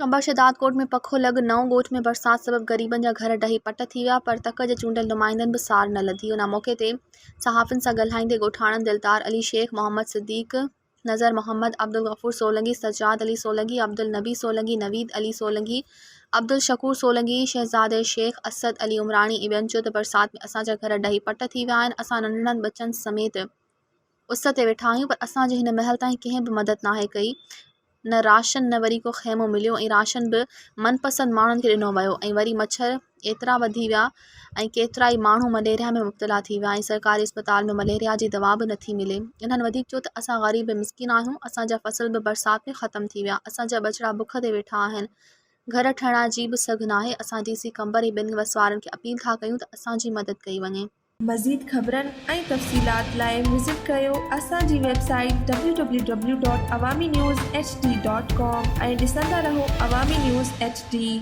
खंबा शहदादकोट में पखो लॻ नओं ॻोठ में बरसात सबब ग़रीबनि जा घर ढही पट थी विया, पर तक जे चूंडियल नुमाइंदनि बि सार न लधी। उन मौक़े ते सहाफ़ियुनि सां ॻाल्हाईंदे ॻोठाणनि दिलदार अली शेख, मोहम्मद सिद्दीक़, नज़र मोहम्मद, अब्दुल गफ़ूर सोलंकी, सज्जाद अली सोलंकी, अब्दुल नबी सोलंकी, नवीद अली सोलंकी, अब्दुल शकूर सोलंकी, शहज़ादे शेख, असद अली उमरानी ऐं ॿियनि चयो त बरसात में असांजा घर ढही पट थी विया आहिनि। असां नंढड़नि बचनि समेत उस ते वेठा आहियूं, पर असांजे हिन महल ताईं कंहिं बि मदद नाहे कई। न राशन न वरी को ख़ैमो मिलियो, ऐं राशन बि मनपसंद माण्हुनि खे ॾिनो वियो। ऐं वरी मच्छर एतिरा वधी विया ऐं केतिरा ई माण्हू मलेरिया में मुब्तला थी विया, ऐं सरकारी अस्पताल में मलेरिया जी दवा बि नथी मिले। इन्हनि वधीक चयो त असां ग़रीब मिसकिन आहियूं, असांजा फसल बि बरसाति में ख़तमु थी विया, असांजा बछड़ा बुख ते वेठा आहिनि, घर ठहिण जी बि सघ नाहे। असां DC कंबर ऐं ॿिनि वसवारनि खे अपील था कयूं त असांजी मदद कई वञे। मज़ीद ख़बरनि ऐं तफ़सीलात लाइ विज़िट कयो असांजी वेबसाइट www.awamiNewsHD.com ऐं ॾिसंदा रहो अवामी न्यूज़ HD।